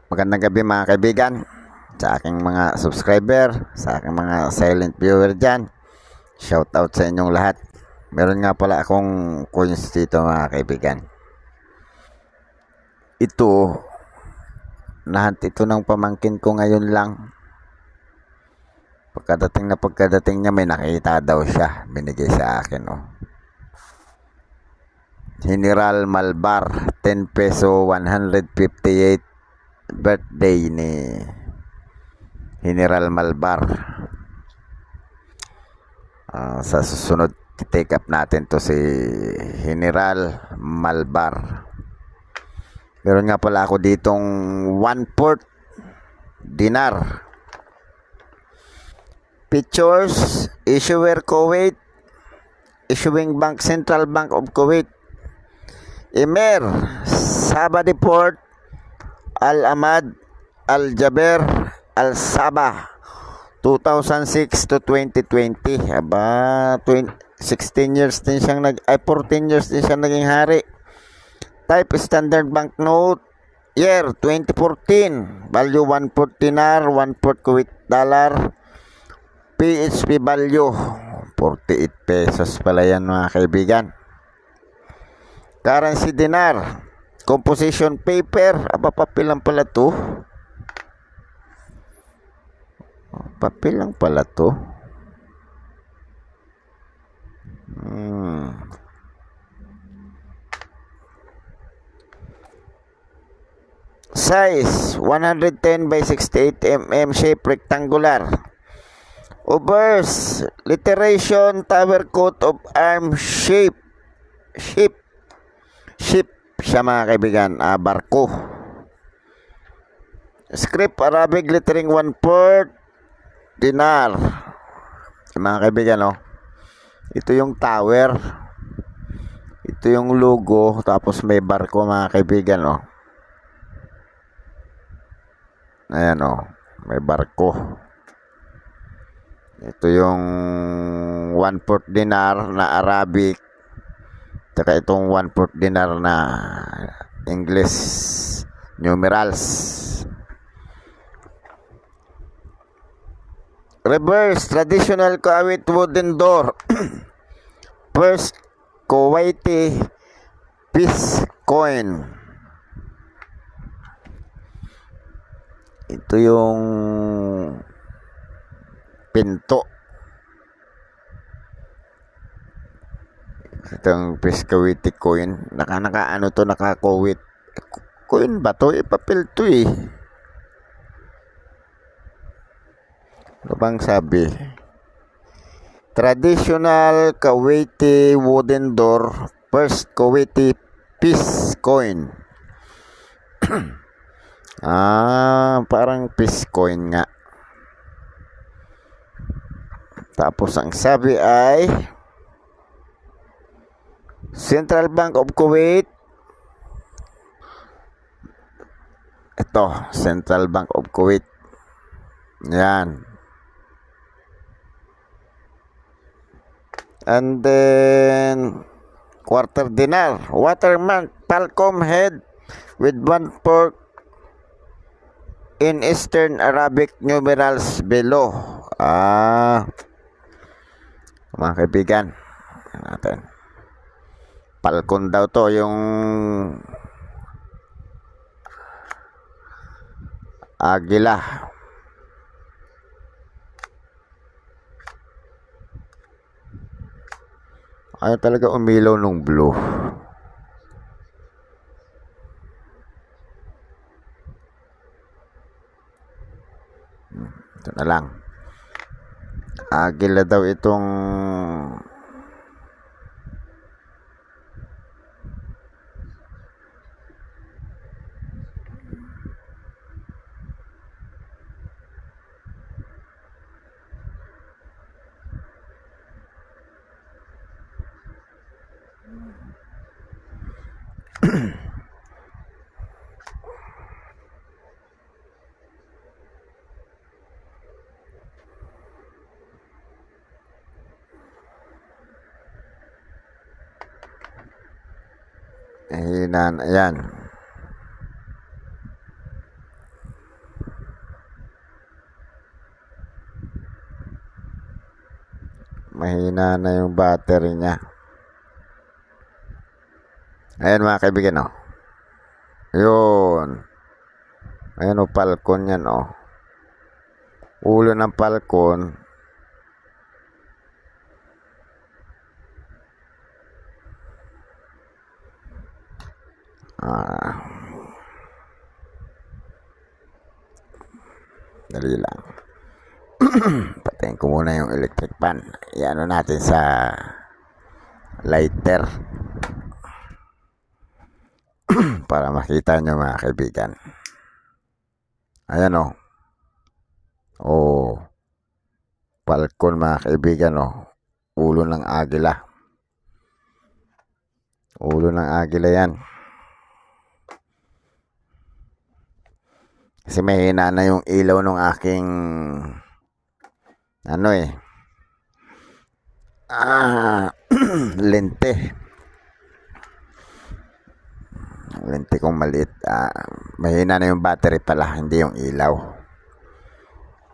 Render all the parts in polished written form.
Magandang gabi mga kaibigan, sa aking mga subscriber, sa aking mga silent viewer dyan. Shout out sa inyong lahat. Meron nga pala akong coins dito mga kaibigan. Ito, nahunt ito ng pamangkin ko ngayon lang. Pagkadating niya may nakita daw siya. Binigay sa akin General Malbar, 10 peso, 158 birthday ni General Malbar. Sa susunod take up natin to si General Malbar. Meron nga pala ako ditong 1/4 dinar. Pictures, issuer Kuwait, issuing bank Central Bank of Kuwait, Emir Sabah Deport Al-Ahmad Al-Jaber Al-Sabah, 2006 to 2020. 16 years din siyang 14 years din siyang naging hari. Type standard banknote, year 2014, value 1/4 dinar, 1/4 Kuwait dollar, PHP value 48 pesos pala yan mga kaibigan. Currency dinar, composition paper, papel lang pala to. Papel lang pala to. Size 110 by 68 mm, shape rectangular. Obverse, literation, tower coat of arm shape. Ship siya mga kaibigan, barko. Script Arabic lettering 1/4 dinar. Mga kaibigan, ito yung tower. Ito yung logo, tapos may barko mga kaibigan, Ayan, may barko. Ito yung 1/4 dinar na Arabic. Tsaka itong 1/4 dinar na English numerals. Reverse, traditional Kuwait wooden door. First Kuwaiti peace coin. Ito yung pinto. Itong peace Kuwaiti coin. Naka-Kuwait coin ba to? Papel to eh. Ano bang sabi? Traditional Kuwaiti wooden door, first Kuwaiti peace coin. Parang peace coin nga. Tapos ang sabi ay Central Bank of Kuwait. Ito, Central Bank of Kuwait. Yan. And then quarter dinar, watermark Falcom head with 1/4 in Eastern Arabic numerals below. Mga kaibigan, natin. Falcon daw to, yung agila. Ayaw talaga umilaw nung blue. Ito na lang. Agila daw itong ayan. Mahina na yung battery niya. Ayan mga kaibigan, oh. Yun. Ayan, oh, Falcon yan, oh. Ulo ng Falcon. Dali lang. Patayin ko muna yung electric fan. Iano natin sa lighter. Para makita nyo mga kaibigan. Ayan, oh. Oh. Falcon mga kaibigan, oh. Ulo ng agila. Ulo ng agila yan. Kasi mahina na yung ilaw ng aking lente. Lente kong maliit. Mahina na yung battery pala, hindi yung ilaw.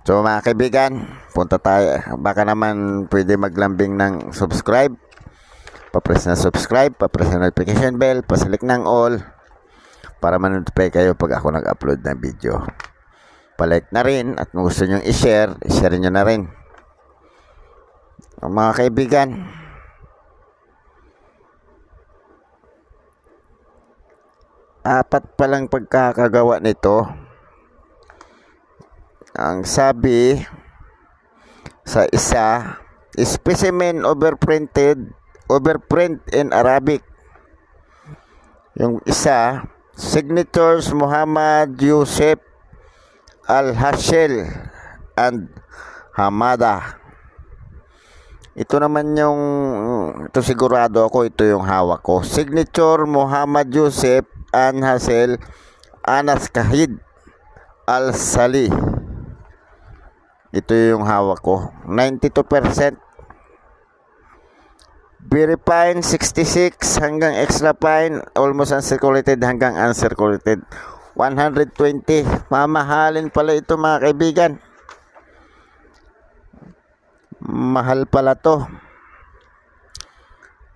So mga kaibigan, punta tayo. Baka naman pwede maglambing ng subscribe. Pa-press na subscribe, pa-press na notification bell, pa-select ng all para ma-notify kayo pag ako nag-upload ng video. Pa-like na rin at kung gusto nyo i-share, i-share nyo na rin. Mga kaibigan, apat palang pagkakagawa nito. Ang sabi sa isa, specimen overprint in Arabic. Yung isa, signatures Muhammad Yusef Al-Hashel and Hamada. Ito naman yung, ito sigurado ako, ito yung hawak ko. Signature Muhammad Yusef and Hashel Anas Kahid Al-Sali. Ito yung hawak ko. 92%. Very fine, 66 hanggang extra fine, almost uncirculated hanggang uncirculated. 120. Mamahalin pala ito mga kaibigan. Mahal pala to.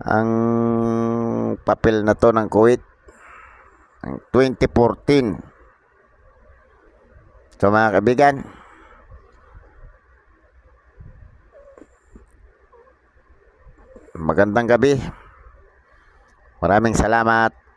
Ang papel na to ng Kuwait. 2014. So mga kaibigan, magandang gabi. Maraming salamat.